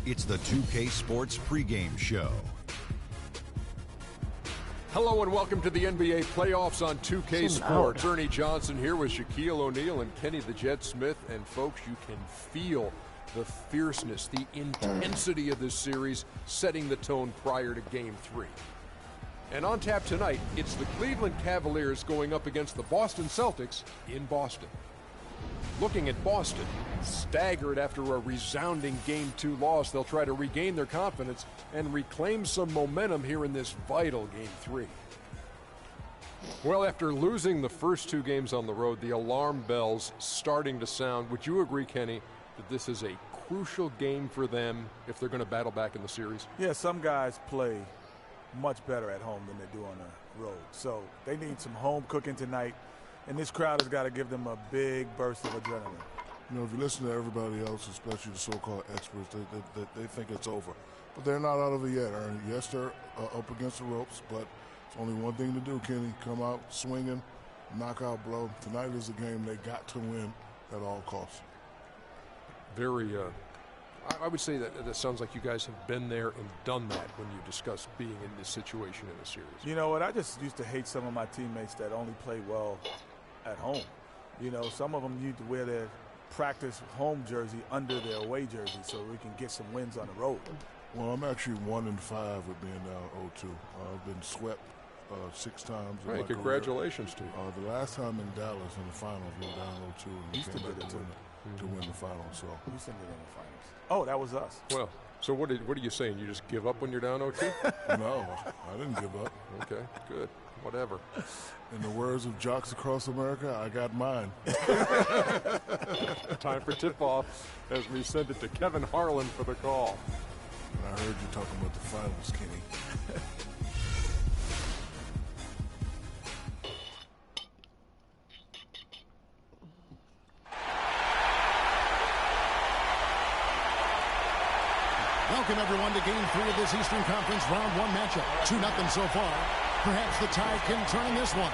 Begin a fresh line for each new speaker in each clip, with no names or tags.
It's the 2K Sports pregame show.
Hello and welcome to the NBA playoffs on 2K Sports. Ernie Johnson here with Shaquille O'Neal and Kenny the Jet Smith. And folks, you can feel the fierceness, the intensity of this series setting the tone prior to Game 3. And on tap tonight, it's the Cleveland Cavaliers going up against the Boston Celtics in Boston. Looking at Boston, staggered after a resounding Game 2 loss, they'll try to regain their confidence and reclaim some momentum here in this vital Game 3. Well, after losing the first two games on the road, the alarm bells starting to sound. Would you agree, Kenny, that this is a crucial game for them if they're going to battle back in the series?
Yeah, some guys play much better at home than they do on the road. So they need some home cooking tonight. And this crowd has got to give them a big burst of adrenaline.
You know, if you listen to everybody else, especially the so-called experts, they think it's over. But they're not out of it yet, Ernie. Yes, they're up against the ropes, but it's only one thing to do, Kenny. Come out swinging, knockout blow. Tonight is a game they got to win at all costs.
Very, I would say that it sounds like you guys have been there and done that when you discuss being in this situation in a series.
You know what? I just used to hate some of my teammates that only play well at home. You know, some of them need to wear their practice home jersey under their away jersey so we can get some wins on the road.
Well, I'm actually 1-5 with being down 0-2. I've been swept 6 times.
Right, congratulations to you.
The last time in Dallas in the finals, we were down 0-2 and we came back to win the finals. So
Houston did in the finals. Oh, that was us.
Well, so what are you saying? You just give up when you're down 0-2?
No, I didn't give up.
Okay, good. Whatever.
In the words of jocks across America, I got mine.
Time for tip-off as we send it to Kevin Harlan for the call.
And I heard you talking about the finals, Kenny.
Welcome, everyone, to Game 3 of this Eastern Conference Round 1 matchup. 2-0 so far. Perhaps the Tide can turn in this one.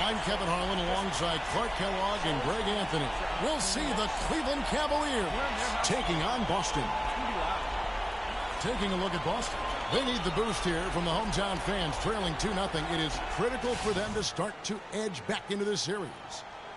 I'm Kevin Harlan alongside Clark Kellogg and Greg Anthony. We'll see the Cleveland Cavaliers taking on Boston. Taking a look at Boston. They need the boost here from the hometown fans, trailing 2-0. It is critical for them to start to edge back into this series.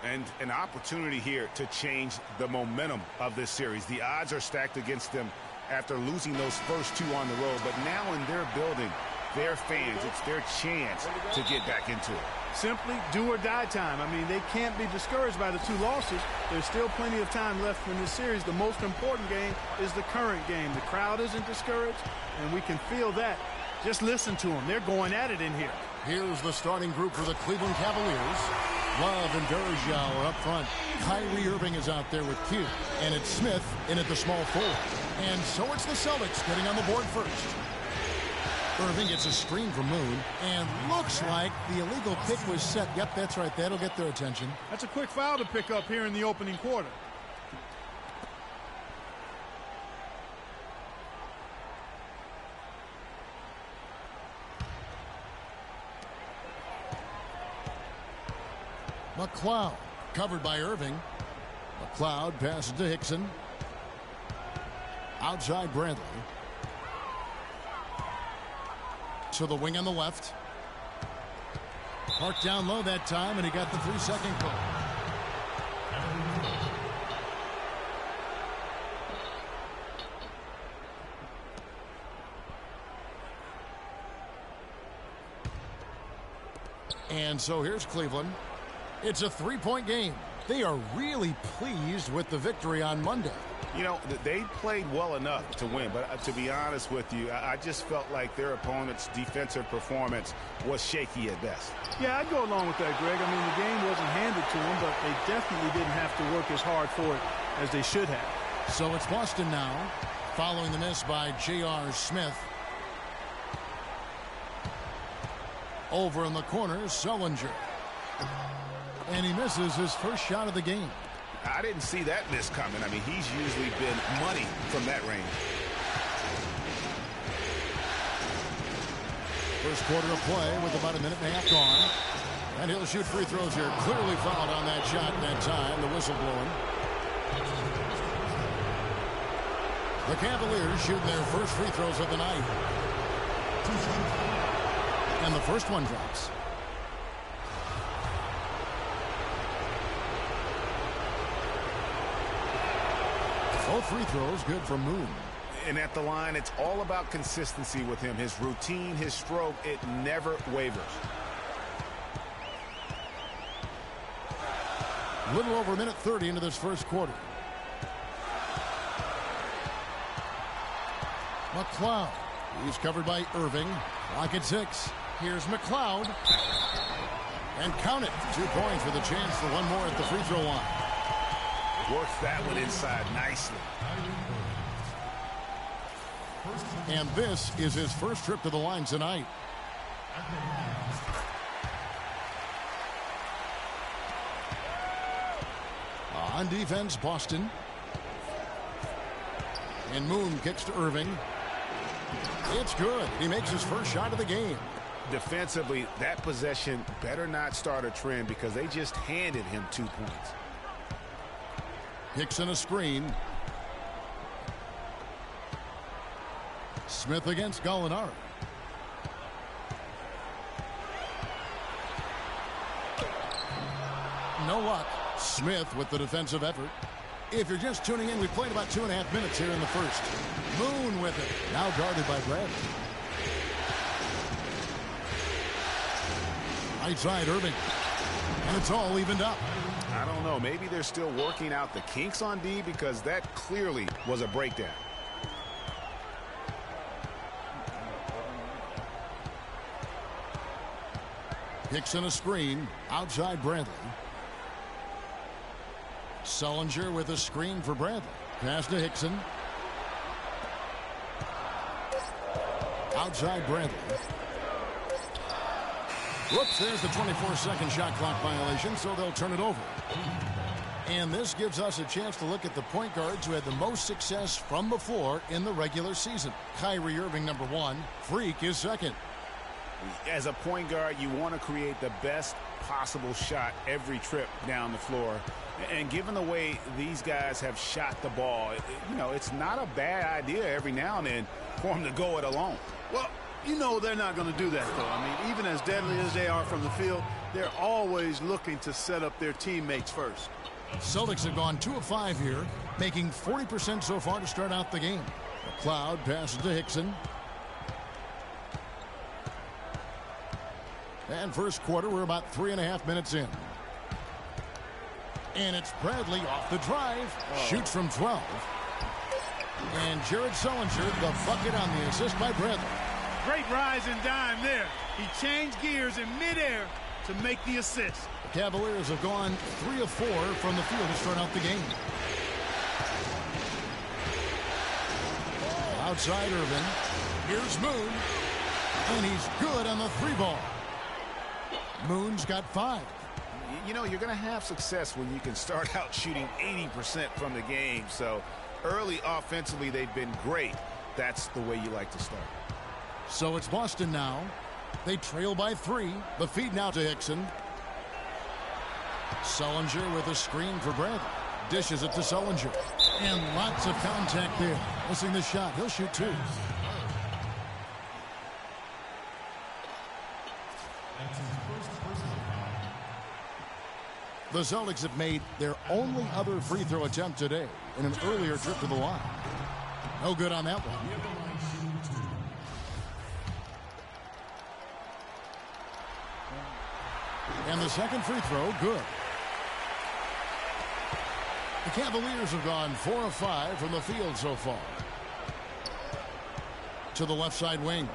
And an opportunity here to change the momentum of this series. The odds are stacked against them after losing those first two on the road. But now in their building, their fans, it's their chance to get back into it.
Simply do or die time. I mean, they can't be discouraged by the 2 losses. There's still plenty of time left in this series. The most important game is the current game. The crowd isn't discouraged, and we can feel that. Just listen to them. They're going at it in here.
Here's the starting group for the Cleveland Cavaliers. Love and Verjao are up front. Kyrie Irving is out there with Q. And it's Smith in at the small forward. And so it's the Celtics getting on the board first. Irving gets a screen from Moon, and looks like the illegal pick was set. Yep, that's right. That'll get their attention.
That's a quick foul to pick up here in the opening quarter.
McLeod covered by Irving. McLeod passes to Hickson. Outside Bradley. To the wing on the left. Parked down low that time, and he got the 3-second call. And so here's Cleveland. It's a 3-point game. They are really pleased with the victory on Monday.
You know, they played well enough to win, but to be honest with you, I just felt like their opponent's defensive performance was shaky at best.
Yeah, I'd go along with that, Greg. I mean, the game wasn't handed to them, but they definitely didn't have to work as hard for it as they should have.
So it's Boston now, following the miss by J.R. Smith. Over in the corner, Sullinger. And he misses his first shot of the game.
I didn't see that miss coming. I mean, he's usually been money from that range.
First quarter of play with about a minute and a half gone. And he'll shoot free throws here. Clearly fouled on that shot that time. The whistle blowing. The Cavaliers shooting their first free throws of the night. And the first one drops. Both free throws good for Moon.
And at the line, it's all about consistency with him. His routine, his stroke, it never wavers.
A little over a minute 30 into this first quarter. McLeod. He's covered by Irving. Clock at 6. Here's McLeod. And count it. 2 points with a chance for one more at the free throw line.
Works that one inside nicely.
And this is his first trip to the line tonight. On defense, Boston. And Moon kicks to Irving. It's good. He makes his first shot of the game.
Defensively, that possession better not start a trend because they just handed him 2 points.
Hickson a screen. Smith against Gallinari. No luck. Smith with the defensive effort. If you're just tuning in, we played about 2.5 minutes here in the first. Moon with it. Now guarded by Bradley. Right side, Irving. And it's all evened up.
I don't know. Maybe they're still working out the kinks on D because that clearly was a breakdown.
Hickson a screen. Outside Bradley. Sullinger with a screen for Bradley. Pass to Hickson. Outside Bradley. Whoops, there's the 24-second shot clock violation, so they'll turn it over. And this gives us a chance to look at the point guards who had the most success from before in the regular season. Kyrie Irving, number 1. Freak is second.
As a point guard, you want to create the best possible shot every trip down the floor. And given the way these guys have shot the ball, it's not a bad idea every now and then for them to go it alone.
Well, they're not going to do that, though. I mean, even as deadly as they are from the field, they're always looking to set up their teammates first.
Celtics have gone 2 of 5 here, making 40% so far to start out the game. McLeod passes to Hickson. And first quarter, we're about 3.5 minutes in. And it's Bradley off the drive. Shoots from 12. And Jared Sullinger, the bucket on the assist by Bradley.
Great rise and dime there. He changed gears in midair to make the assist.
The Cavaliers have gone 3 of 4 from the field to start out the game. Outside Irvin. Here's Moon. And he's good on the 3-ball. Moon's got 5.
You're going to have success when you can start out shooting 80% from the game. So early offensively, they've been great. That's the way you like to start.
So it's Boston now. They trail by 3. The feed now to Hickson. Sullinger with a screen for Bradley. Dishes it to Sullinger. And lots of contact there. Missing the shot. He'll shoot 2. The Celtics have made their only other free throw attempt today in an earlier trip to the line. No good on that one. And the second free throw, good. The Cavaliers have gone 4 of 5 from the field so far. To the left side wing.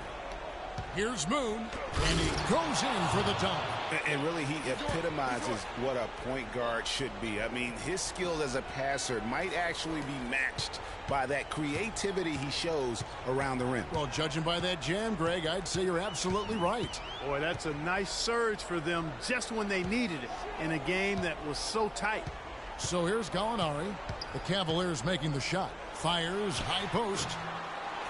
Here's Moon, and he goes in for the dunk.
And really, he epitomizes what a point guard should be. I mean, his skills as a passer might actually be matched by that creativity he shows around the rim.
Well, judging by that jam, Greg, I'd say you're absolutely right.
Boy, that's a nice surge for them just when they needed it in a game that was so tight.
So here's Gallinari. The Cavaliers making the shot. Fires, high post.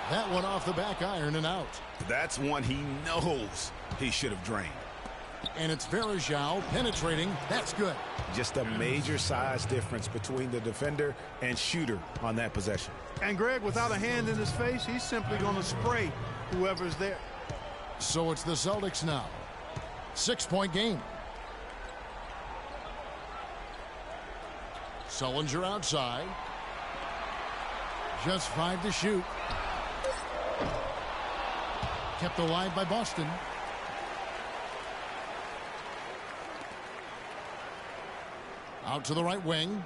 That one off the back iron and out.
That's one he knows he should have drained.
And it's Varejao penetrating. That's good.
Just a major size difference between the defender and shooter on that possession.
And Greg, without a hand in his face, he's simply going to spray whoever's there.
So it's the Celtics now. 6-point game. Sullinger outside. Just 5 to shoot. Kept alive by Boston. Out to the right wing.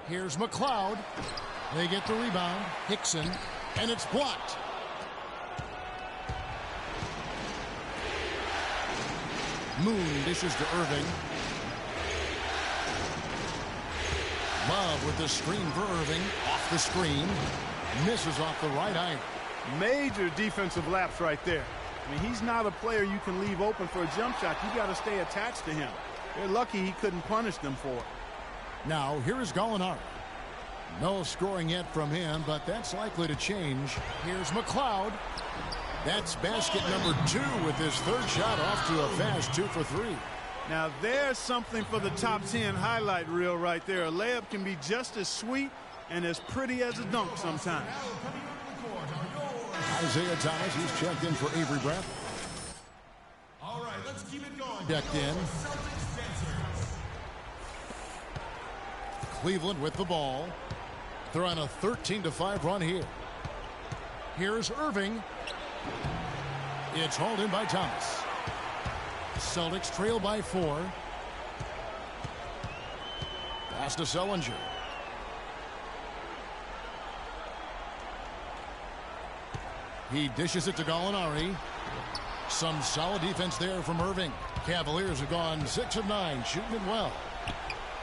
Here's McLeod. They get the rebound. Hickson. And it's blocked. Moon dishes to Irving. Love with the screen for Irving. Off the screen. Misses off the right eye.
Major defensive lapse right there. I mean, he's not a player you can leave open for a jump shot. You got to stay attached to him. They're lucky he couldn't punish them for it.
Now, here is Gallinari. No scoring yet from him, but that's likely to change. Here's McLeod. That's basket number 2 with his third shot off to a fast 2 for 3.
Now, there's something for the top 10 highlight reel right there. A layup can be just as sweet and as pretty as a dunk sometimes.
Isaiah Thomas, he's checked in for Avery Brett.
All right, let's keep it going.
Checked in. Cleveland with the ball. They're on a 13-5 run here. Here's Irving. It's hauled in by Thomas. Celtics trail by 4. Pass to Sullinger. He dishes it to Gallinari. Some solid defense there from Irving. Cavaliers have gone 6 of 9, shooting it well.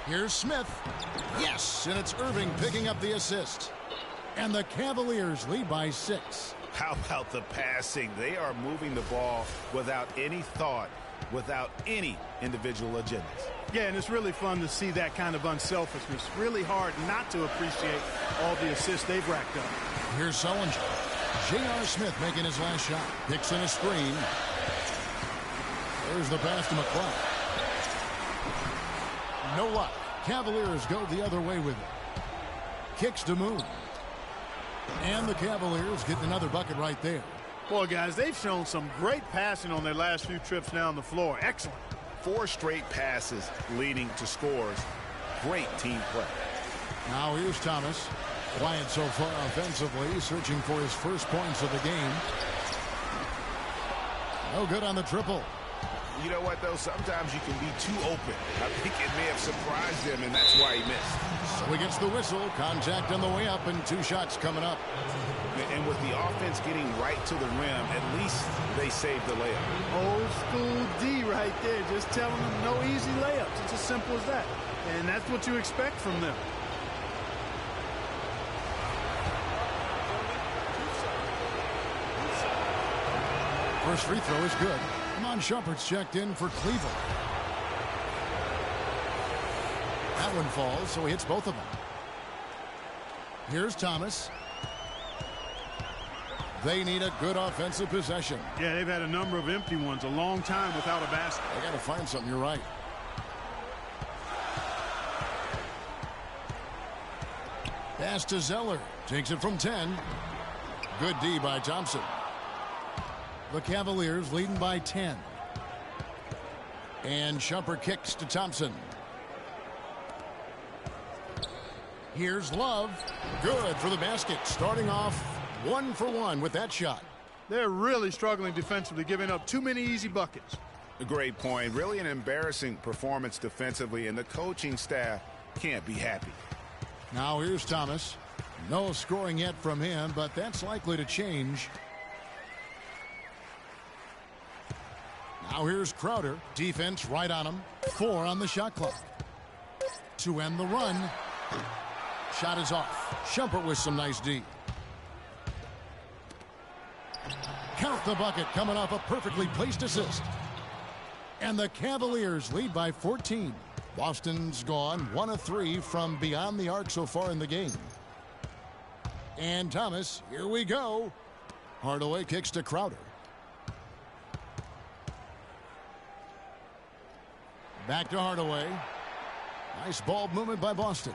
Here's Smith. Yes, and it's Irving picking up the assist. And the Cavaliers lead by 6.
How about the passing? They are moving the ball without any thought, without any individual agendas.
Yeah, and it's really fun to see that kind of unselfishness. Really hard not to appreciate all the assists they've racked up.
Here's Sullinger. J.R. Smith making his last shot. Picks in a screen. There's the pass to McLeod. No luck. Cavaliers go the other way with it. Kicks to Moon. And the Cavaliers get another bucket right there.
Boy, guys, they've shown some great passing on their last few trips down the floor. Excellent.
4 straight passes leading to scores. Great team play.
Now here's Thomas. Quiet so far offensively, searching for his first points of the game. No good on the triple.
You know what, though? Sometimes you can be too open. I think it may have surprised him, and that's why he missed.
So he gets the whistle. Contact on the way up, and 2 shots coming up.
And with the offense getting right to the rim, at least they saved the layup.
Old school D right there, just telling them no easy layups. It's as simple as that. And that's what you expect from them.
First free throw is good. Iman Shumpert's checked in for Cleveland. That one falls, so he hits both of them. Here's Thomas. They need a good offensive possession.
Yeah, they've had a number of empty ones, a long time without a basket.
They got to find something, you're right. Pass to Zeller. Takes it from 10. Good D by Thompson. The Cavaliers leading by 10. And Shumpert kicks to Thompson. Here's Love. Good for the basket. Starting off 1 for 1 with that shot.
They're really struggling defensively, giving up too many easy buckets.
A great point. Really an embarrassing performance defensively, and the coaching staff can't be happy.
Now here's Thomas. No scoring yet from him, but that's likely to change. Now here's Crowder. Defense right on him. 4 on the shot clock. To end the run. Shot is off. Shumpert with some nice D. Count the bucket coming off a perfectly placed assist. And the Cavaliers lead by 14. Boston's gone 1 of 3 from beyond the arc so far in the game. And Thomas, here we go. Hardaway kicks to Crowder. Back to Hardaway. Nice ball movement by Boston.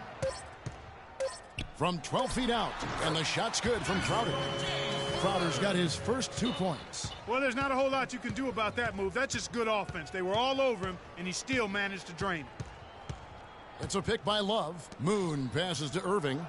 From 12 feet out, and the shot's good from Crowder. Crowder's got his first 2 points.
Well, there's not a whole lot you can do about that move. That's just good offense. They were all over him, and he still managed to drain it.
It's a pick by Love. Moon passes to Irving.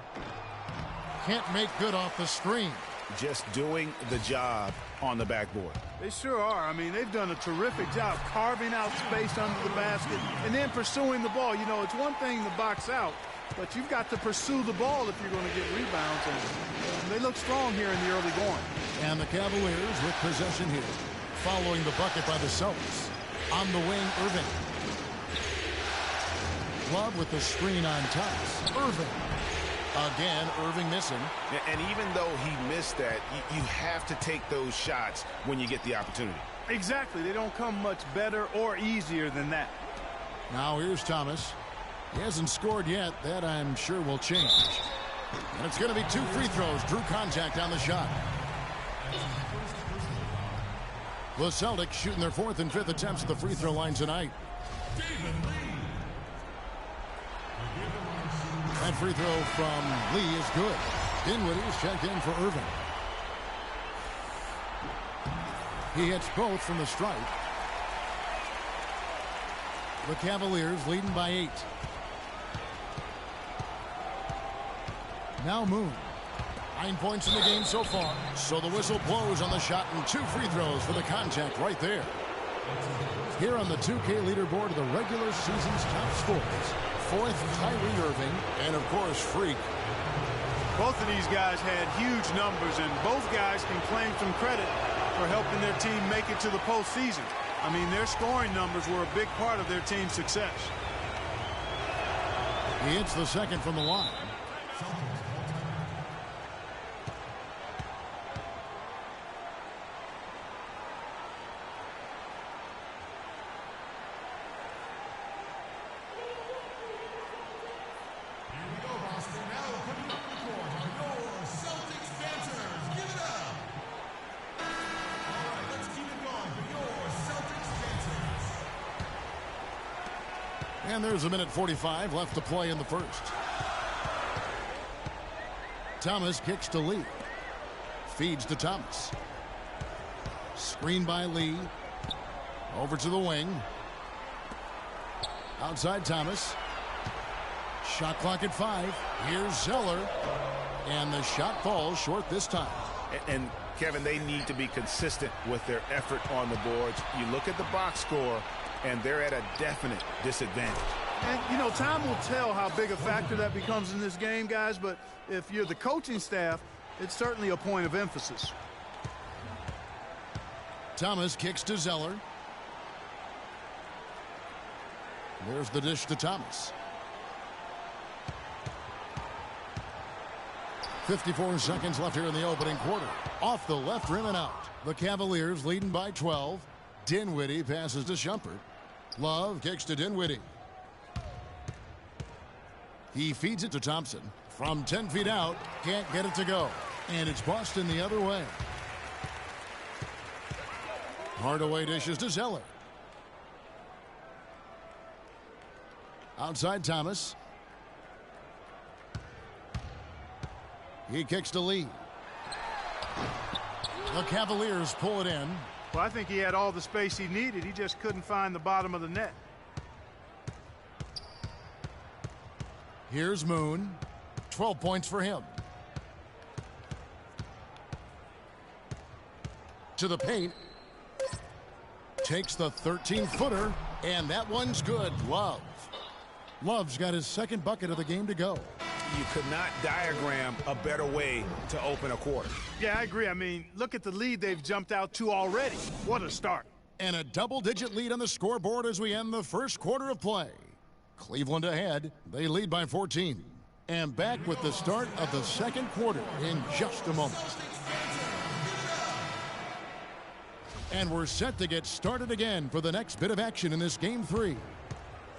Can't make good off the screen.
Just doing the job on the backboard.
They sure are. I mean, they've done a terrific job carving out space under the basket and then pursuing the ball. You know, it's one thing to box out, but you've got to pursue the ball if you're going to get rebounds. And they look strong here in the early going.
And the Cavaliers with possession here. Following the bucket by the Celtics. On the wing, Irving. Love with the screen on Thomas. Irving. Again, Irving missing.
And even though he missed that, you have to take those shots when you get the opportunity.
Exactly. They don't come much better or easier than that.
Now here's Thomas. He hasn't scored yet. That, I'm sure, will change. And it's going to be 2 free throws. Drew contact on the shot. The Celtics shooting their 4th and 5th attempts at the free throw line tonight. That free throw from Lee is good. Dinwiddie is checked in for Irving. He hits both from the stripe. The Cavaliers leading by 8. Now Moon. 9 points in the game so far. So the whistle blows on the shot and 2 free throws for the contact right there. Here on the 2K leaderboard of the regular season's top scorers. 4th, Kyrie Irving, and of course, Freak.
Both of these guys had huge numbers, and both guys can claim some credit for helping their team make it to the postseason. I mean, their scoring numbers were a big part of their team's success.
He hits the second from the line. And there's a minute 45 left to play in the first. Thomas kicks to Lee. Feeds to Thomas. Screen by Lee. Over to the wing. Outside Thomas. Shot clock at 5. Here's Zeller. And the shot falls short this time.
And Kevin, they need to be consistent with their effort on the boards. You look at the box score, and they're at a definite disadvantage.
And, you know, time will tell how big a factor that becomes in this game, guys, but if you're the coaching staff, it's certainly a point of emphasis.
Thomas kicks to Zeller. There's the dish to Thomas. 54 seconds left here in the opening quarter. Off the left rim and out. The Cavaliers leading by 12. Dinwiddie passes to Shumpert. Love kicks to Dinwiddie. He feeds it to Thompson. From 10 feet out, can't get it to go. And it's Boston the other way. Hardaway dishes to Zeller. Outside Thomas. He kicks to Lee. The Cavaliers pull it in.
Well, I think he had all the space he needed. He just couldn't find the bottom of the net.
Here's Moon. 12 points for him. To the paint. Takes the 13-footer. And that one's good. Love. Love's got his second bucket of the game to go.
You could not diagram a better way to open a quarter.
Yeah, I agree. I mean, look at the lead they've jumped out to already. What a start.
And a double-digit lead on the scoreboard as we end the first quarter of play. Cleveland ahead. They lead by 14. And back with the start of the second quarter in just a moment. And we're set to get started again for the next bit of action in this Game 3.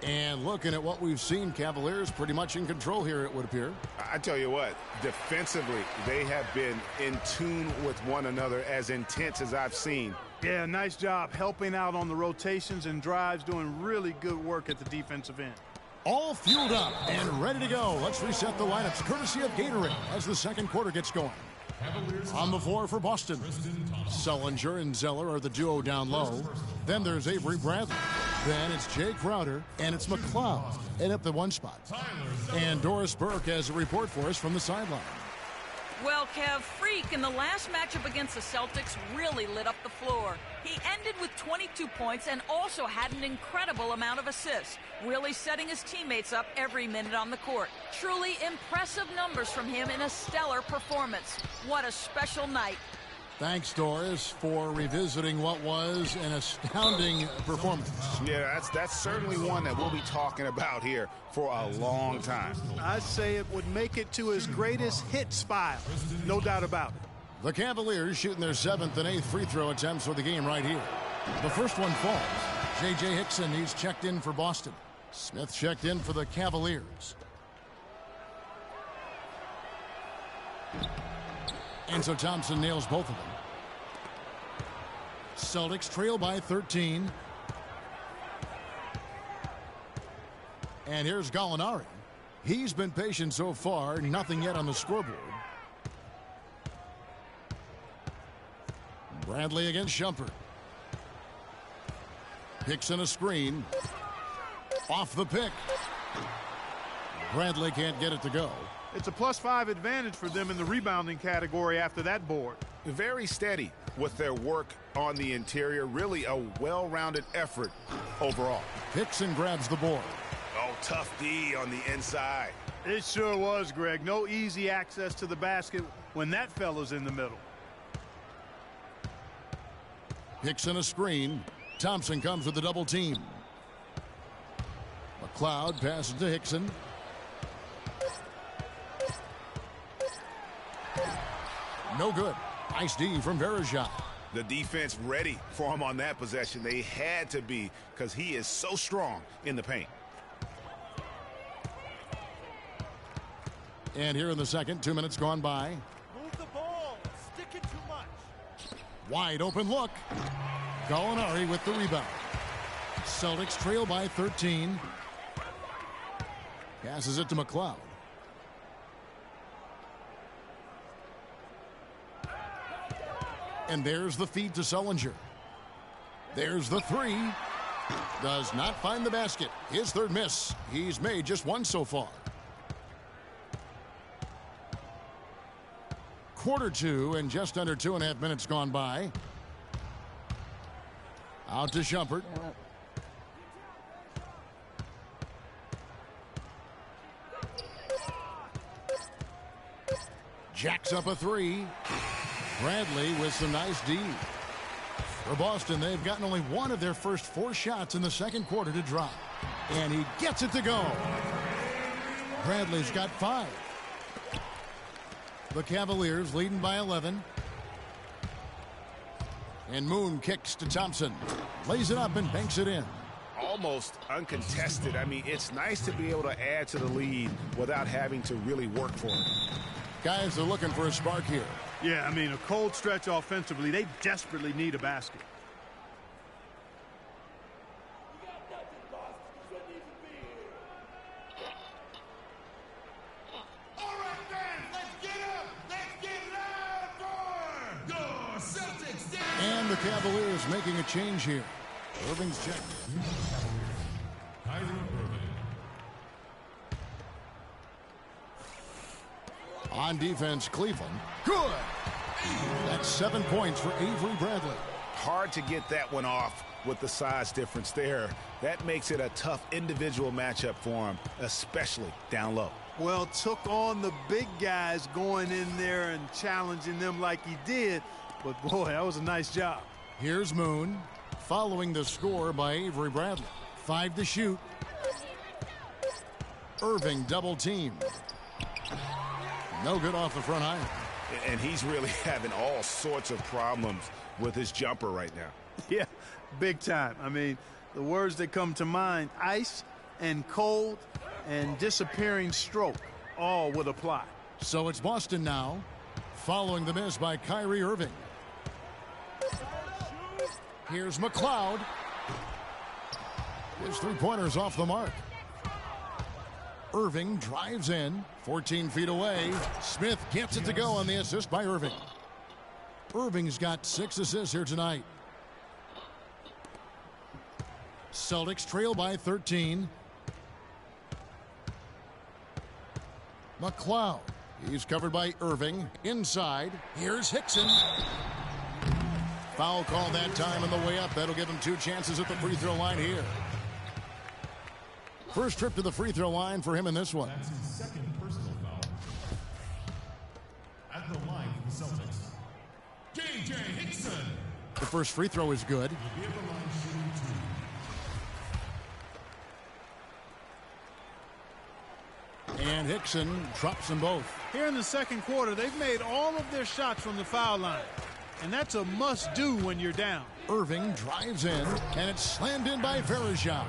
And looking at what we've seen, Cavaliers pretty much in control here, it would appear.
I tell you what, defensively, they have been in tune with one another, as intense as I've seen
Yeah, nice job helping out on the rotations and drives, doing really good work at the defensive end.
All fueled up and ready to go. Let's reset the lineups courtesy of Gatorade as the second quarter gets going. On the floor for Boston, Sullinger and Zeller are the duo down low. Then there's Avery Bradley. Then it's Jay Crowder, and it's McLeod at up the one spot. And Doris Burke has a report for us from the sideline.
Well, Kev, Freak in the last matchup against the Celtics really lit up the floor. He ended with 22 points and also had an incredible amount of assists, really setting his teammates up every minute on the court. Truly impressive numbers from him in a stellar performance. What a special night.
Thanks, Doris, for revisiting what was an astounding performance.
Yeah, that's certainly one that we'll be talking about here for a long time.
I'd say it would make it to his greatest hit spot. No doubt about it.
The Cavaliers shooting their 7th and 8th free throw attempts for the game right here. The first one falls. J.J. Hickson, he's checked in for Boston. Smith checked in for the Cavaliers. And so Thompson nails both of them. Celtics trail by 13. And here's Gallinari. He's been patient so far, nothing yet on the scoreboard. Bradley against Shumpert. Hickson a screen. Off the pick. Bradley can't get it to go.
It's a +5 advantage for them in the rebounding category after that board.
Very steady with their work on the interior. Really a well-rounded effort overall.
Hickson grabs the board.
Oh, tough D on the inside.
It sure was, Greg. No easy access to the basket when that fella's in the middle.
Hickson a screen. Thompson comes with the double team. McLeod passes to Hickson. No good. Nice D from Verejao.
The defense ready for him on that possession. They had to be because he is so strong in the paint.
And here in the second, 2 minutes gone by.
Move the ball. Stick it too much.
Wide open look. Gallinari with the rebound. Celtics trail by 13. Passes it to McLeod. And there's the feed to Sullinger. There's the three. Does not find the basket. His third miss. He's made just one so far. Quarter two and just under 2.5 minutes gone by. Out to Shumpert. Jacks up a three. Bradley with some nice D. For Boston, they've gotten only one of their first 4 shots in the second quarter to drop. And he gets it to go. Bradley's got 5. The Cavaliers leading by 11. And Moon kicks to Thompson. Lays it up and banks it in.
Almost uncontested. I mean, it's nice to be able to add to the lead without having to really work for it.
Guys are looking for a spark here.
Yeah, I mean, a cold stretch offensively. They desperately need a basket.
All right, fans, let's get up. Let's get loud. Door Celtics down.
And the Cavaliers making a change here. Irving's checked. On defense, Cleveland. Good. That's 7 points for Avery Bradley.
Hard to get that one off with the size difference there. That makes it a tough individual matchup for him, especially down low.
Well, took on the big guys going in there and challenging them like he did. But, boy, that was a nice job.
Here's Moon following the score by Avery Bradley. 5 to shoot. Irving double team. No good off the front iron.
And he's really having all sorts of problems with his jumper right now.
Yeah, big time. I mean, the words that come to mind, ice and cold and disappearing stroke, all would apply.
So it's Boston now, following the miss by Kyrie Irving. Here's McLeod. His three-pointer's off the mark. Irving drives in, 14 feet away. Smith gets it to go on the assist by Irving. Irving's got 6 assists here tonight. Celtics trail by 13. McLeod. He's covered by Irving. Inside. Here's Hickson. Foul call that time on the way up. That'll give him 2 chances at the free throw line here. First trip to the free throw line for him in this one.
That's his second personal foul. At the line for the Celtics, J.J. Hickson.
The first free throw is good.
He'll be at the line shooting 2.
And Hickson drops them both.
Here in the second quarter, they've made all of their shots from the foul line. And that's a must-do when you're down.
Irving drives in, and it's slammed in by Verejao.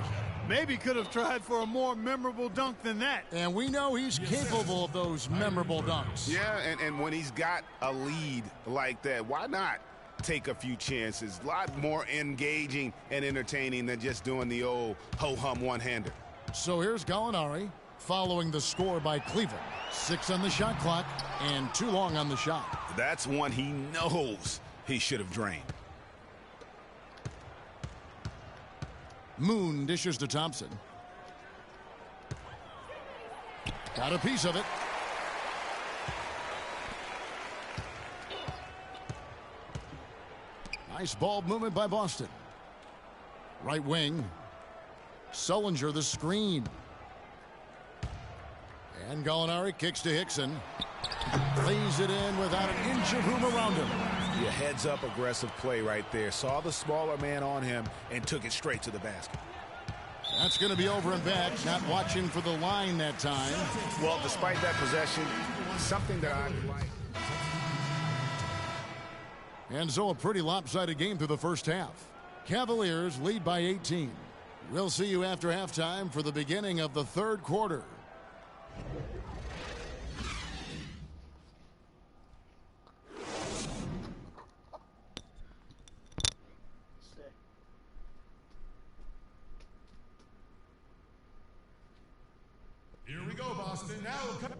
Maybe could have tried for a more memorable dunk than that.
And we know he's capable of those memorable dunks.
Yeah, and when he's got a lead like that, why not take a few chances? A lot more engaging and entertaining than just doing the old ho-hum one-hander.
So here's Gallinari following the score by Cleveland. 6 on the shot clock and too long on the shot.
That's one he knows he should have drained.
Moon dishes to Thompson. Got a piece of it. Nice ball movement by Boston. Right wing. Sullinger the screen. And Gallinari kicks to Hickson. Lays it in without an inch of room around him.
Your heads-up aggressive play right there. Saw the smaller man on him and took it straight to the basket.
That's going to be over and back. Not watching for the line that time.
Well, despite that possession, something that I like.
And so a pretty lopsided game through the first half. Cavaliers lead by 18. We'll see you after halftime for the beginning of the third quarter.
Here we go, Boston. Now come.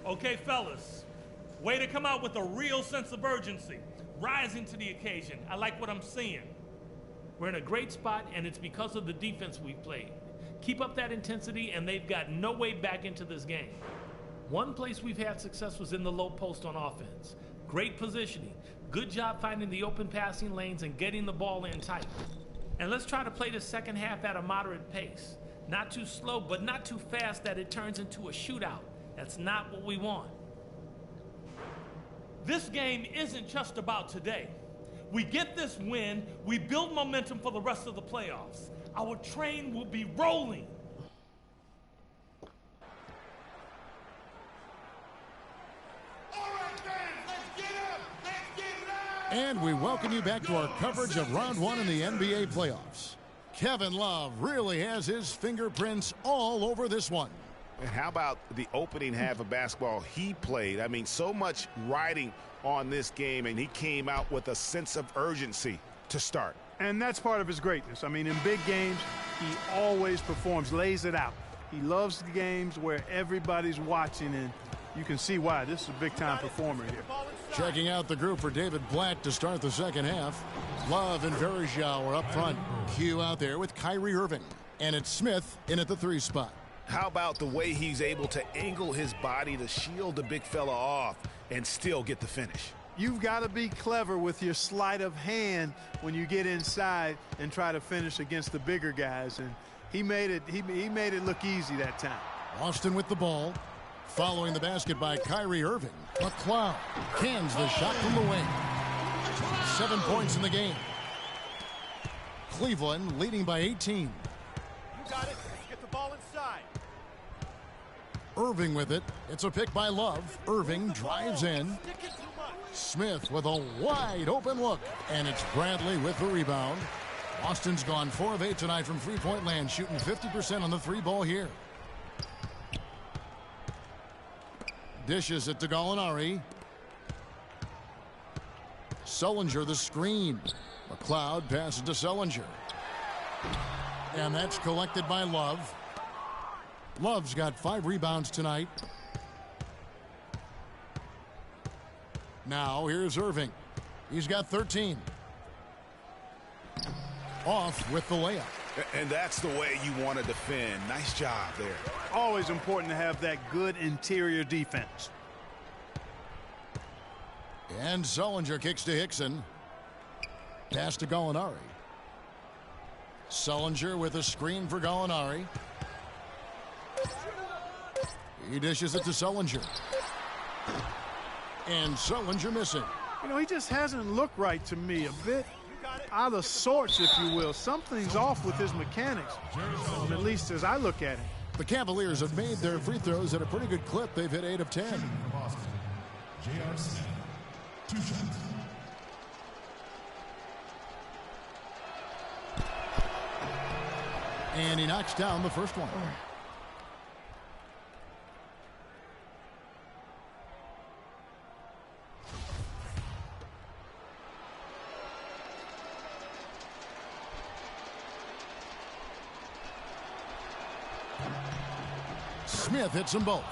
Okay, fellas, way to come out with a real sense of urgency, rising to the occasion. I like what I'm seeing. We're in a great spot, and it's because of the defense we've played. Keep up that intensity, and they've got no way back into this game. One place we've had success was in the low post on offense. Great positioning. Good job finding the open passing lanes and getting the ball in tight. And let's try to play the second half at a moderate pace. Not too slow, but not too fast that it turns into a shootout. That's not what we want. This game isn't just about today. We get this win, we build momentum for the rest of the playoffs. Our train will be rolling.
All right, fans, let's get up. Let's get loud.
And we welcome you back to our coverage of round 1 in the NBA playoffs. Kevin Love really has his fingerprints all over this one.
And how about the opening half of basketball he played? I mean, so much riding on this game, and he came out with a sense of urgency to start.
And that's part of his greatness. I mean, in big games, he always performs, lays it out. He loves the games where everybody's watching, and you can see why. This is a big-time performer here.
Checking out the group for David Blatt to start the second half. Love and Verejao are up front. Q out there with Kyrie Irving. And it's Smith in at the 3 spot.
How about the way he's able to angle his body to shield the big fella off and still get the finish?
You've got to be clever with your sleight of hand when you get inside and try to finish against the bigger guys. And he made it look easy that time.
Austin with the ball. Following the basket by Kyrie Irving. McLeod cans the shot from the wing. 7 points in the game. Cleveland leading by 18.
You got it. Get the ball inside.
Irving with it. It's a pick by Love. Irving drives in. Smith with a wide open look, and it's Bradley with the rebound. Boston's gone 4 of 8 tonight from three-point land, shooting 50% on the three ball here. Dishes it to Gallinari. Sullinger the screen. McLeod passes to Sullinger. And that's collected by Love. Love's got 5 rebounds tonight. Now here's Irving. He's got 13. Off with the layup.
And that's the way you want to defend. Nice job there.
Always important to have that good interior defense.
And Sullinger kicks to Hickson. Pass to Gallinari. Sullinger with a screen for Gallinari. He dishes it to Sullinger. And Sullinger missing.
You know, he just hasn't looked right to me. A bit out of sorts, if you will. Something's off with his mechanics, at least as I look at it.
The Cavaliers have made their free throws at a pretty good clip. They've hit 8 of 10.
JRC, 2 shots.
And he knocks down the first one. Smith hits them both.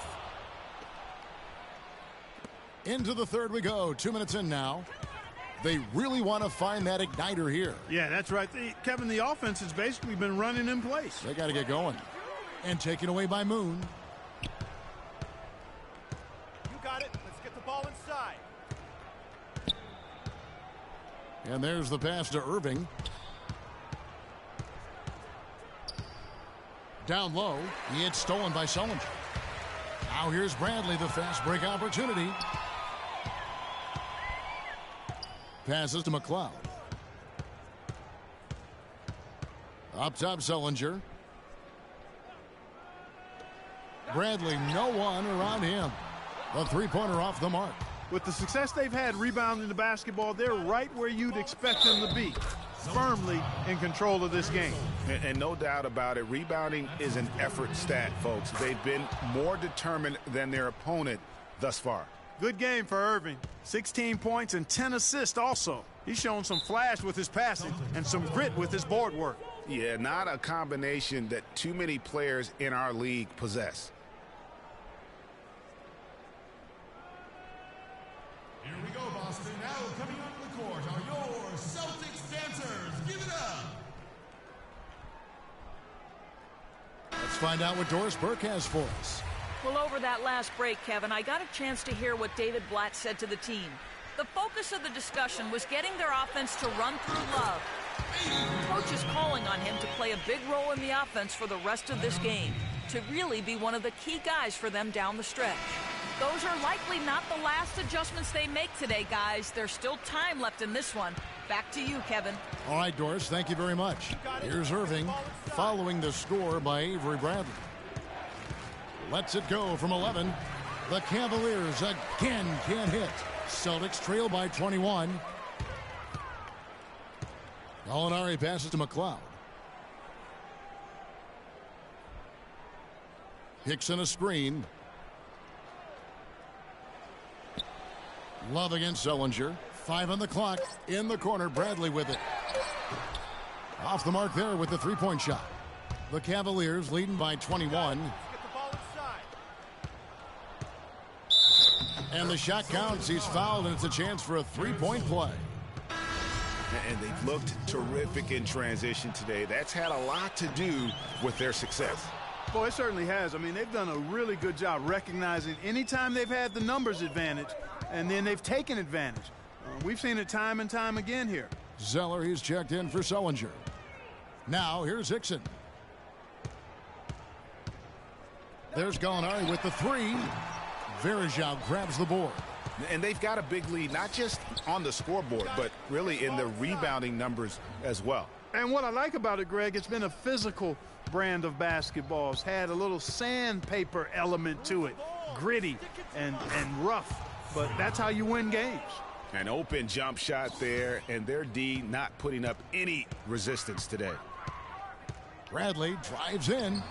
Into the third we go. 2 minutes in now. They really want to find that igniter here.
Yeah, that's right. Kevin, the offense has basically been running in place.
They got to get going. And taken away by Moon.
You got it. Let's get the ball inside.
And there's the pass to Irving. Down low. It's stolen by Sullinger. Now here's Bradley, the fast break opportunity. Passes to McLeod. Up top, Sullinger. Bradley, no one around him. The three-pointer off the mark.
With the success they've had rebounding the basketball, they're right where you'd expect them to be. Firmly in control of this game.
And no doubt about it, rebounding is an effort stat, folks. They've been more determined than their opponent thus far.
Good game for Irving. 16 points and 10 assists also. He's shown some flash with his passing and some grit with his board work.
Yeah, not a combination that too many players in our league possess.
Here we go, Boston. Now coming onto the court are your Celtics dancers. Give it up.
Let's find out what Doris Burke has for us.
Well, over that last break, Kevin, I got a chance to hear what David Blatt said to the team. The focus of the discussion was getting their offense to run through Love. The coach is calling on him to play a big role in the offense for the rest of this game, to really be one of the key guys for them down the stretch. Those are likely not the last adjustments they make today, guys. There's still time left in this one. Back to you, Kevin.
All right, Doris, thank you very much. Here's Irving following the score by Avery Bradley. Lets it go from 11. The Cavaliers again can't hit. Celtics trail by 21. Gallinari passes to McLeod. Hickson a screen. Love against Sullinger. 5 on the clock. In the corner, Bradley with it. Off the mark there with the three-point shot. The Cavaliers leading by 21. And the shot counts. He's fouled, and it's a chance for a three-point play.
And they've looked terrific in transition today. That's had a lot to do with their success.
Boy, it certainly has. I mean, they've done a really good job recognizing anytime they've had the numbers advantage, and then they've taken advantage. We've seen it time and time again here.
Zeller, he's checked in for Sullinger. Now, here's Hickson. There's Gallinari with the three. Verajao grabs the board.
And they've got a big lead, not just on the scoreboard, but really in the rebounding numbers as well.
And what I like about it, Greg, it's been a physical brand of basketball. It's had a little sandpaper element to it, gritty and rough. But that's how you win games.
An open jump shot there, and their D not putting up any resistance today.
Bradley drives in.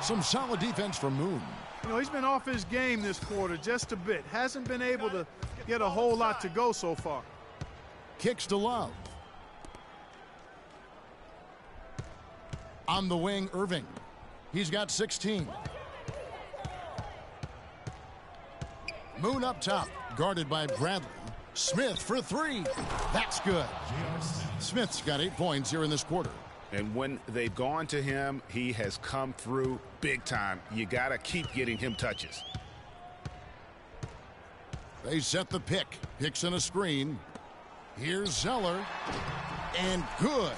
Some solid defense from Moon.
You know, he's been off his game this quarter just a bit. Hasn't been able to get a whole lot to go so far.
Kicks to Love. On the wing, Irving. He's got 16. Moon up top, guarded by Bradley. Smith for three. That's good. Smith's got 8 points here in this quarter.
And when they've gone to him, he has come through big time. You got to keep getting him touches.
They set the pick. Hicks in a screen. Here's Zeller. And good,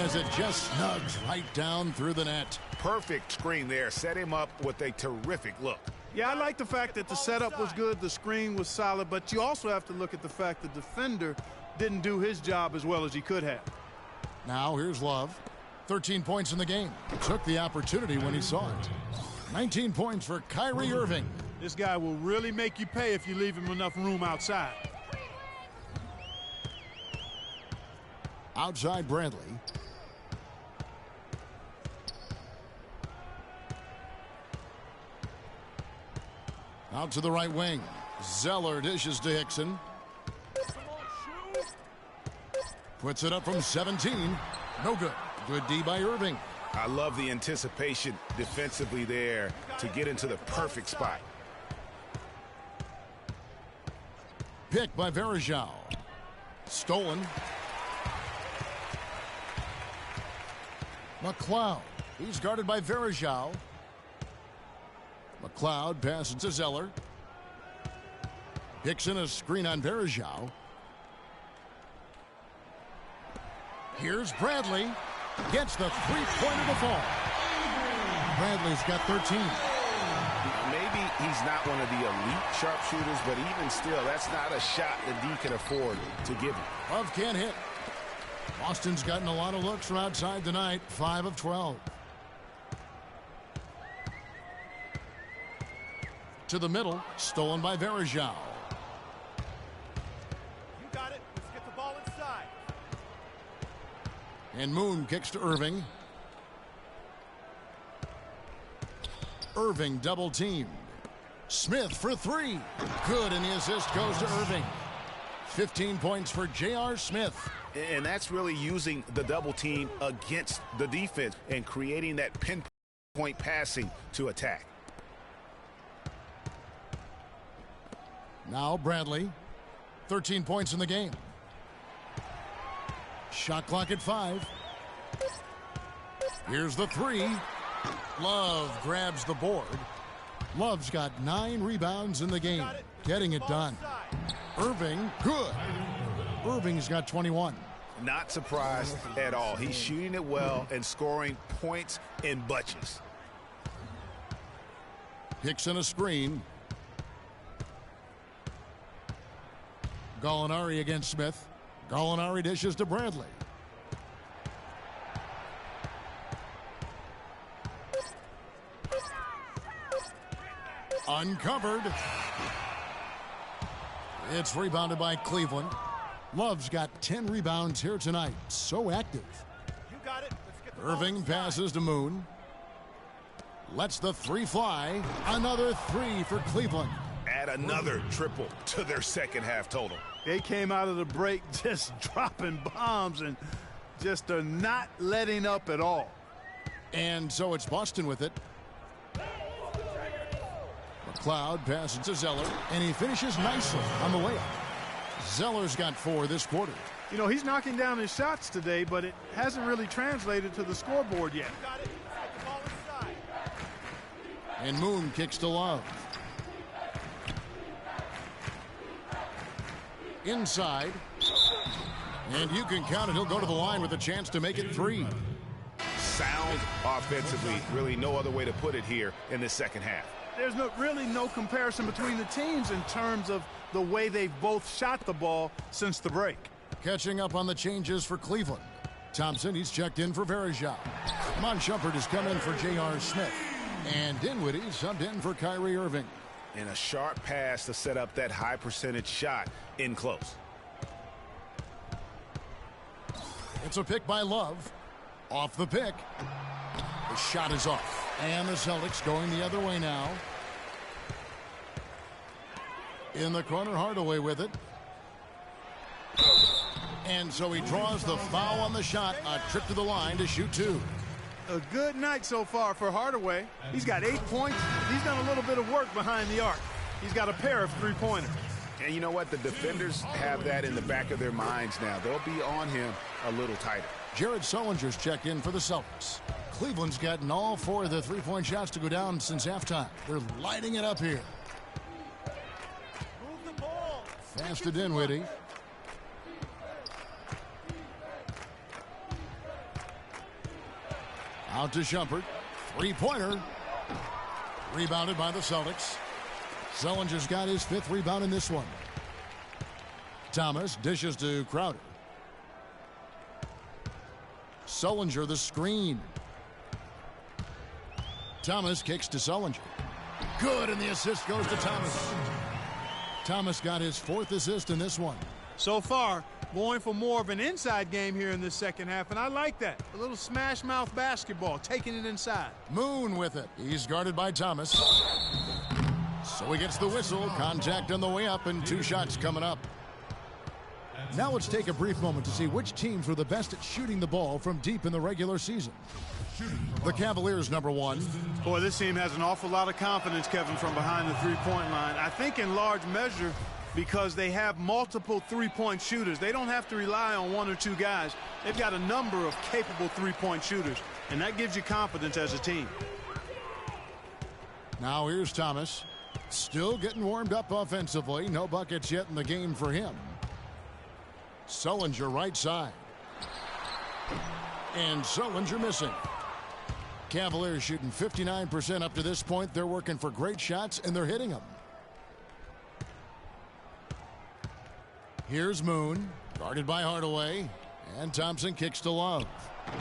as it just snugs right down through the net.
Perfect screen there. Set him up with a terrific look.
Yeah, I like the fact that the setup was good, the screen was solid, but you also have to look at the fact the defender didn't do his job as well as he could have.
Now here's Love. 13 points in the game. Took the opportunity when he saw it. 19 points for Kyrie Irving.
This guy will really make you pay if you leave him enough room outside.
Outside Bradley. Out to the right wing. Zeller dishes to Hickson. Puts it up from 17. No good. Good D by Irving.
I love the anticipation defensively there to get into the perfect spot.
Pick by Verajao. Stolen. McLeod. He's guarded by Verajao. McLeod passes to Zeller. Hickson a screen on Verajao. Here's Bradley. Gets the three-pointer to fall. Bradley's got 13.
Maybe he's not one of the elite sharpshooters, but even still, that's not a shot that D can afford to give him.
Love can't hit. Boston's gotten a lot of looks from outside tonight. 5 of 12. To the middle. Stolen by Verajao.
You got it. Let's get the ball inside.
And Moon kicks to Irving. Irving double teamed. Smith for three. Good, and the assist goes to Irving. 15 points for J.R. Smith.
And that's really using the double team against the defense and creating that pinpoint passing to attack.
Now Bradley. 13 points in the game. Shot clock at 5. Here's the three. Love grabs the board. Love's got 9 rebounds in the game. Getting it done. Irving, good. Irving's got 21.
Not surprised at all. He's shooting it well and scoring points in bunches.
Hickson a screen. Gallinari against Smith. Gallinari dishes to Bradley. Uncovered. It's rebounded by Cleveland. Love's got 10 rebounds here tonight. So active.
You got it. Let's get the
Irving passes to Moon. Lets the three fly. Another three for Cleveland.
Add another triple to their second half total.
They came out of the break just dropping bombs and just are not letting up at all.
And so it's Boston with it. McLeod passes to Zeller, and he finishes nicely on the way up. Zeller's got 4 this quarter.
You know, he's knocking down his shots today, but it hasn't really translated to the scoreboard yet.
You got it. Let's get the ball inside.
And Moon kicks to Love. Inside. And you can count it. He'll go to the line with a chance to make it 3.
Sound offensively. Really no other way to put it here in the second half.
There's really no comparison between the teams in terms of the way they've both shot the ball since the break.
Catching up on the changes for Cleveland. Thompson, he's checked in for Verajao. Mon Shumpert has come in for J.R. Smith. And Dinwiddie subbed in for Kyrie Irving.
And a sharp pass to set up that high percentage shot in close.
It's a pick by Love. Off the pick. The shot is off. And the Celtics going the other way now. In the corner, Hardaway with it. And so he draws the foul on the shot. A trip to the line to shoot two.
A good night so far for Hardaway. He's got 8 points. He's done a little bit of work behind the arc. He's got a pair of three-pointers.
And you know what? The defenders have that in the back of their minds now. They'll be on him a little tighter.
Jared Sullinger's checked in for the Celtics. Cleveland's gotten all 4 of the three-point shots to go down since halftime. They're lighting it up here.
Move the ball.
Fast to Dinwiddie. Out to Shumpert. Three-pointer. Rebounded by the Celtics. Sullinger's got his 5th rebound in this one. Thomas dishes to Crowder. Sullinger the screen. Thomas kicks to Sullinger. Good, and the assist goes to Thomas. Thomas got his 4th assist in this one.
So far, going for more of an inside game here in this second half, and I like that. A little smash mouth basketball, taking it inside.
Moon with it. He's guarded by Thomas. So he gets the whistle. Contact on the way up, and 2 shots coming up. Now let's take a brief moment to see which teams were the best at shooting the ball from deep in the regular season. The Cavaliers, number 1.
Boy, this team has an awful lot of confidence, Kevin, from behind the three-point line. I think in large measure because they have multiple three-point shooters. They don't have to rely on 1 or 2 guys. They've got a number of capable three-point shooters, and that gives you confidence as a team.
Now here's Thomas. Still getting warmed up offensively. No buckets yet in the game for him. Sullinger right side. And Sullinger missing. Cavaliers shooting 59% up to this point. They're working for great shots, and they're hitting them. Here's Moon, guarded by Hardaway. And Thompson kicks to Love.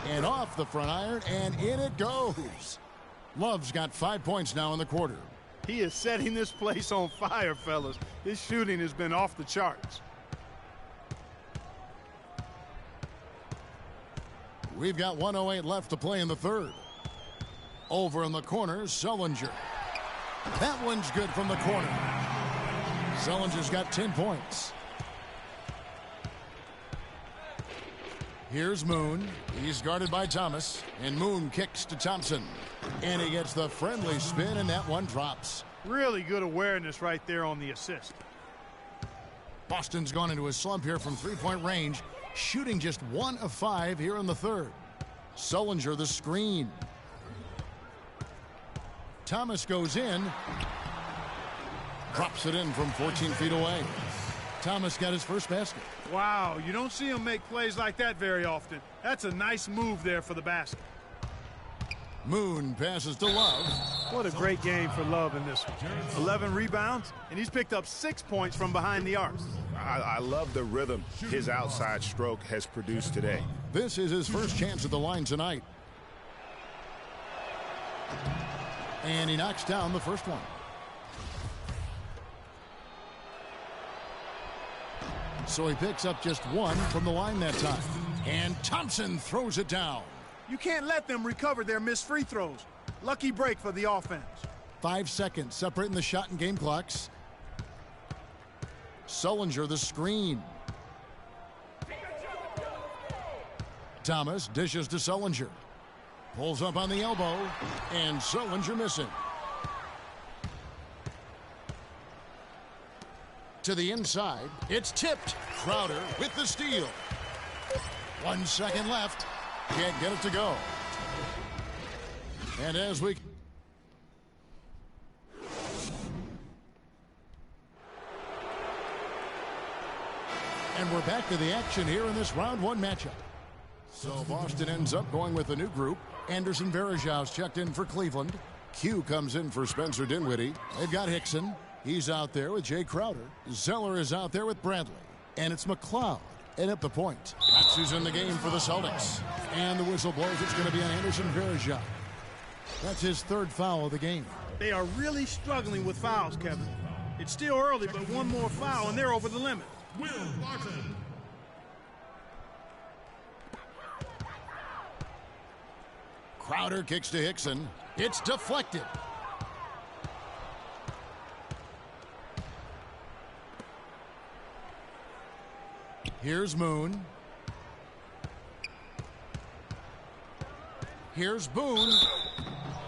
And off the front iron, and in it goes. Love's got 5 points now in the quarter.
He is setting this place on fire, fellas. His shooting has been off the charts.
We've got 1:08 left to play in the third. Over in the corner, Sullinger. That one's good from the corner. Sullinger's got 10 points. Here's Moon. He's guarded by Thomas. And Moon kicks to Thompson. And he gets the friendly spin, and that one drops.
Really good awareness right there on the assist.
Boston's gone into a slump here from three-point range, shooting just 1 of 5 here in the third. Sullinger the screen. Thomas goes in. Drops it in from 14 feet away. Thomas got his first basket.
Wow, you don't see him make plays like that very often. That's a nice move there for the basket.
Moon passes to Love.
What a great game for Love in this one. 11 rebounds, and he's picked up 6 points from behind the arc.
I love the rhythm his outside stroke has produced today.
This is his first chance at the line tonight. And he knocks down the first one. So he picks up just 1 from the line that time. And Thompson throws it down.
You can't let them recover their missed free throws. Lucky break for the offense.
5 seconds separating the shot and game clocks. Sullinger the screen. Thomas dishes to Sullinger. Pulls up on the elbow. And Sullinger missing. To the inside. It's tipped. Crowder with the steal. 1 second left. Can't get it to go. And as we... And we're back to the action here in this round 1 matchup. So Boston ends up going with a new group. Anderson Varejau's checked in for Cleveland. Q comes in for Spencer Dinwiddie. They've got Hickson. He's out there with Jay Crowder. Zeller is out there with Bradley. And it's McLeod. And at the point, that's who's in the game for the Celtics. And the whistle blows. It's going to be on Anderson Varejau. That's his third foul of the game.
They are really struggling with fouls, Kevin. It's still early, but one more foul, and they're over the limit.
Will Barton.
Crowder kicks to Hickson. It's deflected. Here's Moon. Here's Boone.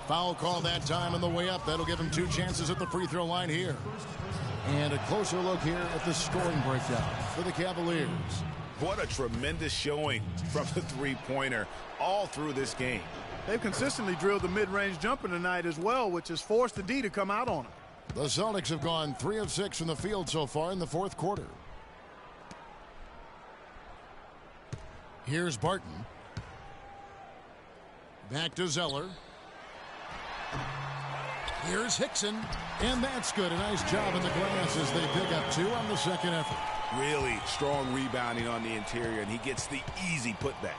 Foul call that time on the way up. That'll give him 2 chances at the free throw line here. And a closer look here at the scoring breakdown for the Cavaliers.
What a tremendous showing from the three-pointer all through this game.
They've consistently drilled the mid-range jumper tonight as well, which has forced the D to come out on them.
The Celtics have gone 3 of 6 from the field so far in the fourth quarter. Here's Barton. Back to Zeller. Here's Hickson. And that's good. A nice job in the glass as they pick up 2 on the second effort.
Really strong rebounding on the interior, and he gets the easy putback.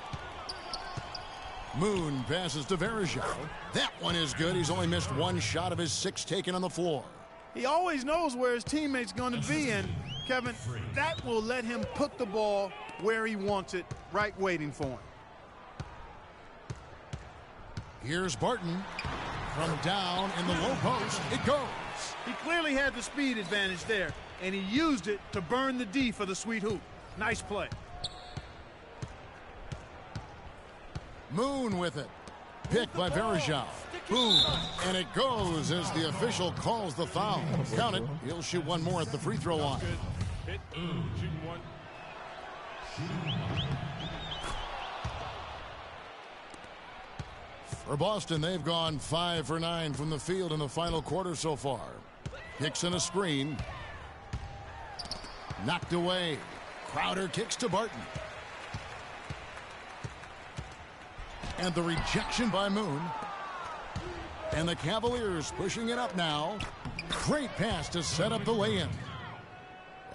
Moon passes to Verajao. That one is good. He's only missed 1 shot of his 6 taken on the floor.
He always knows where his teammate's going to be, and Kevin, that will let him put the ball where he wants it, right waiting for him.
Here's Barton. From down in the low post, it goes.
He clearly had the speed advantage there, and he used it to burn the D for the sweet hoop. Nice play.
Moon with it. Picked by Verajao. Boom. And it goes as the official calls the foul. Count it. He'll shoot 1 more at the free throw line.
Shooting one.
For Boston, they've gone 5 for 9 from the field in the final quarter so far. Hickson a screen. Knocked away. Crowder kicks to Barton. And the rejection by Moon. And the Cavaliers pushing it up now. Great pass to set up the lay-in. And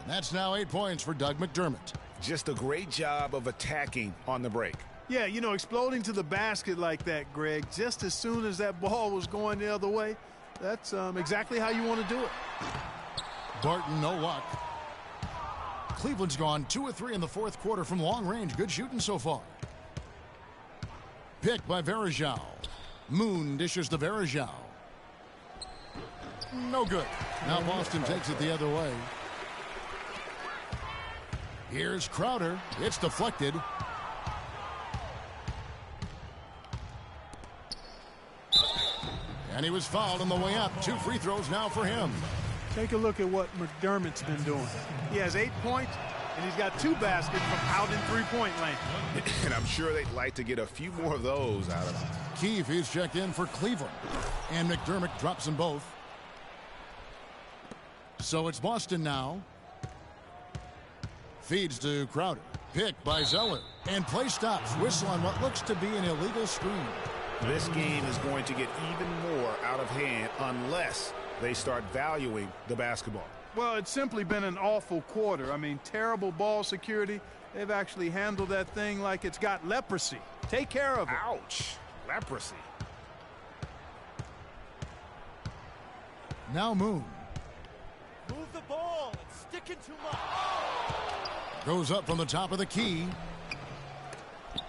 that's now 8 points for Doug McDermott.
Just a great job of attacking on the break.
Yeah, you know, exploding to the basket like that, Greg, just as soon as that ball was going the other way, that's exactly how you want to do it.
Barton, no luck. Cleveland's gone 2 of 3 in the fourth quarter from long range. Good shooting so far. Picked by Verajao. Moon dishes to Verajao. No good. Now Boston takes it the other way. Here's Crowder. It's deflected. And he was fouled on the way up. 2 free throws now for him.
Take a look at what McDermott's been doing. He has 8 points, and he's got 2 baskets from out in three-point lane.
And I'm sure they'd like to get a few more of those out of him.
Keefe is checked in for Cleveland. And McDermott drops them both. So it's Boston now. Feeds to Crowder. Picked by Zeller. And play stops. Whistle on what looks to be an illegal screen.
This game is going to get even more out of hand unless they start valuing the basketball.
Well, it's simply been an awful quarter. I mean, terrible ball security. They've actually handled that thing like it's got leprosy. Take care of it.
Ouch. Leprosy.
Now Moon.
Move the ball. It's sticking too much.
Goes up from the top of the key.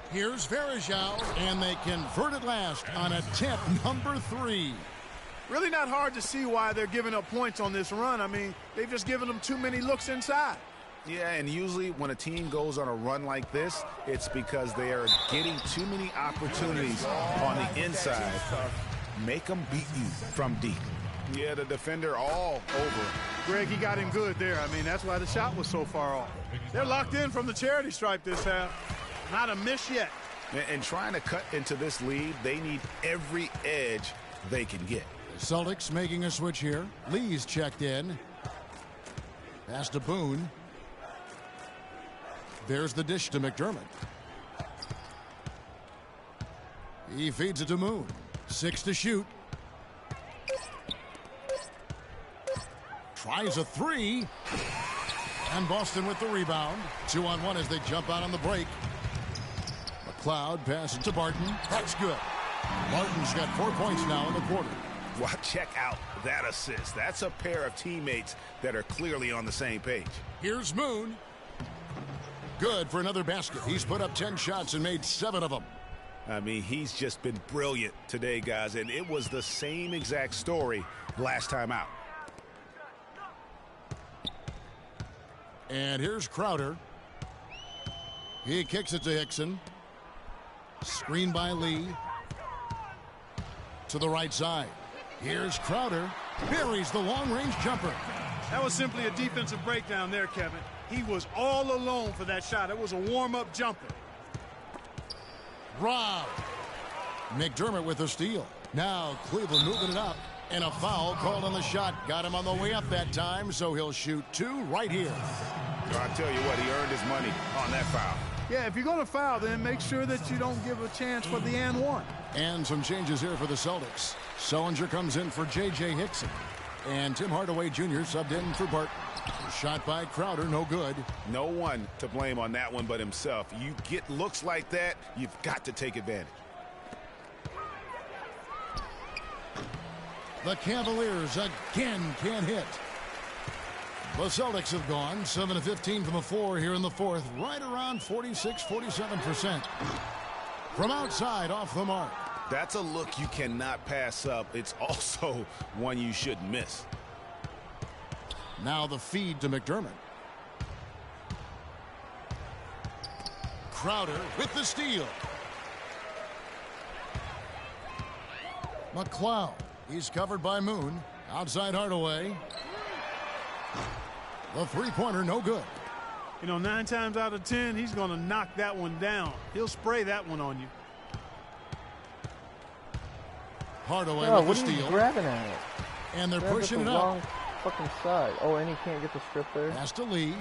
Here's Verajao, and they convert it last on attempt number 3.
Really not hard to see why they're giving up points on this run. I mean, they've just given them too many looks inside.
Yeah, and usually when a team goes on a run like this, it's because they are getting too many opportunities on the inside. Make them beat you from deep. Yeah, the defender all over.
Greg, he got him good there. I mean, that's why the shot was so far off. They're locked in from the charity stripe this half. Not a miss yet.
And trying to cut into this lead, they need every edge they can get.
The Celtics making a switch here. Lee's checked in. Pass to Boone. There's the dish to McDermott. He feeds it to Moon. 6 to shoot. Tries a 3. And Boston with the rebound. 2-on-1 as they jump out on the break. McLeod passes to Barton. That's good. Martin's got 4 points now in the quarter.
Well, check out that assist. That's a pair of teammates that are clearly on the same page.
Here's Moon. Good for another basket. He's put up 10 shots and made 7 of them.
I mean, he's just been brilliant today, guys, and it was the same exact story last time out.
And here's Crowder. He kicks it to Hickson. Screen by Lee. To the right side. Here's Crowder. Buries the long-range jumper.
That was simply a defensive breakdown there, Kevin. He was all alone for that shot. It was a warm-up jumper.
Rob. McDermott with the steal. Now Cleveland moving it up. And a foul called on the shot. Got him on the way up that time, so he'll shoot 2 right here.
I'll tell you what, he earned his money on that foul.
Yeah, if you're going to foul, then make sure that you don't give a chance for the and one.
And some changes here for the Celtics. Sullinger comes in for J.J. Hickson. And Tim Hardaway Jr. subbed in for Barton. Shot by Crowder, no good.
No one to blame on that one but himself. You get looks like that, you've got to take advantage.
The Cavaliers again can't hit. The Celtics have gone 7 of 15 from the floor here in the fourth, right around 46-47%. From outside, off the mark.
That's a look you cannot pass up. It's also one you shouldn't miss.
Now the feed to McDermott. Crowder with the steal. McLeod. He's covered by Moon. Outside Hardaway. The three-pointer, no good.
You know, 9 times out of 10, he's going to knock that one down. He'll spray that one on you.
Hardaway with the steal.
What are you grabbing at?
And they're pushing it
wrong
up.
Fucking side. Oh, and he can't get the strip there.
Pass to Lee.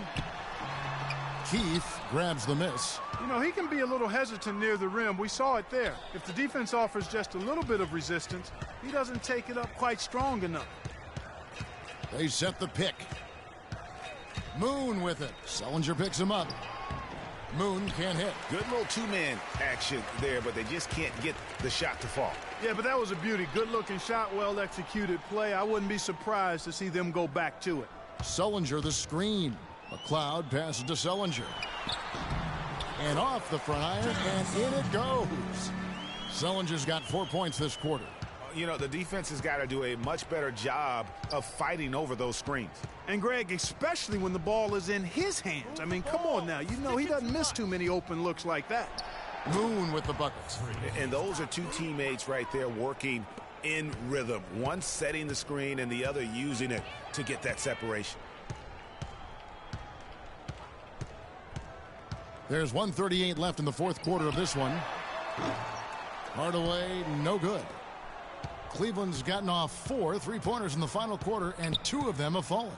Keith grabs the miss.
You know, he can be a little hesitant near the rim. We saw it there. If the defense offers just a little bit of resistance, he doesn't take it up quite strong enough.
They set the pick. Moon with it. Sullinger picks him up. Moon can't hit.
Good little two-man action there, but they just can't get the shot to fall.
Yeah, but that was a beauty. Good-looking shot, well-executed play. I wouldn't be surprised to see them go back to it.
Sullinger the screen. McLeod passes to Sullinger. And off the front iron, and in it goes. Sullinger's got 4 points this quarter.
You know, the defense has got to do a much better job of fighting over those screens.
And, Greg, especially when the ball is in his hands. I mean, come on now. You know he doesn't miss too many open looks like that.
Moon with the buckets.
And those are two teammates right there working in rhythm. One setting the screen and the other using it to get that separation.
There's 1:38 left in the fourth quarter of this one. Hardaway, no good. Cleveland's gotten off 4 3-pointers in the final quarter, and 2 of them have fallen.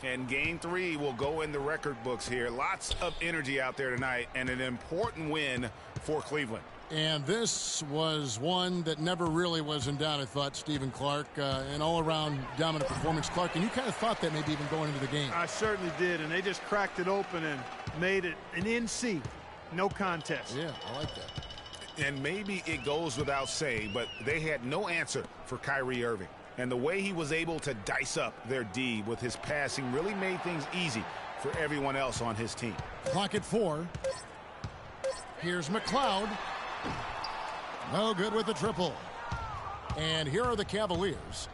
And game 3 will go in the record books here. Lots of energy out there tonight, and an important win for Cleveland.
And this was one that never really was in doubt, I thought, Stephen Clark. An all-around dominant performance. Clark, and you kind of thought that maybe even going into the game.
I certainly did, and they just cracked it open and made it an NC. No contest.
Yeah, I like that.
And maybe it goes without saying, but they had no answer for Kyrie Irving. And the way he was able to dice up their D with his passing really made things easy for everyone else on his team.
Clock at 4. Here's McLeod. No good with the triple. And here are the Cavaliers.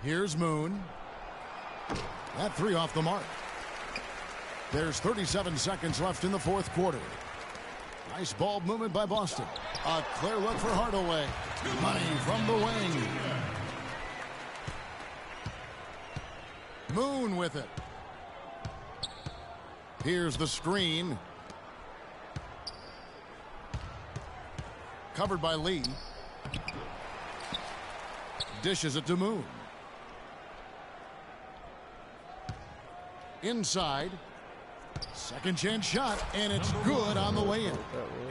Here's Moon. That 3 off the mark. There's 37 seconds left in the fourth quarter. Nice ball movement by Boston. A clear look for Hardaway. Money from the wing. Moon with it. Here's the screen. Covered by Lee. Dishes it to Moon. Inside. Second chance shot, and it's good on the way in.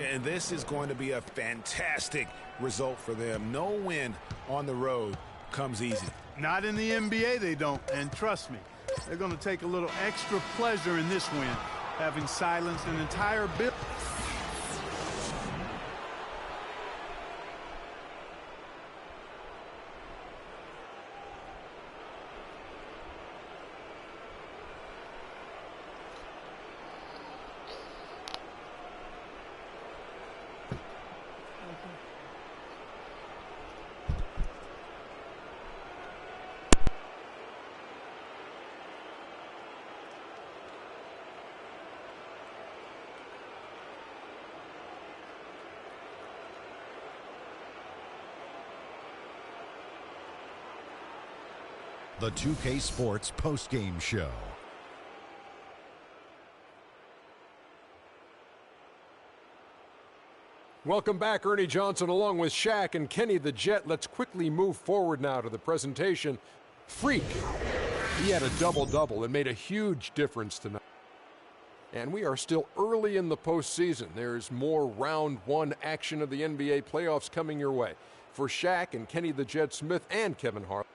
And this is going to be a fantastic result for them. No win on the road comes easy.
Not in the NBA, they don't. And trust me, they're going to take a little extra pleasure in this win, having silenced an entire bit.
the 2K Sports postgame show.
Welcome back, Ernie Johnson along with Shaq and Kenny the Jet. Let's quickly move forward now to the presentation. Freak, he had a double-double and made a huge difference tonight. And we are still early in the postseason. There's more round one action of the NBA playoffs coming your way. For Shaq and Kenny the Jet Smith and Kevin Hart.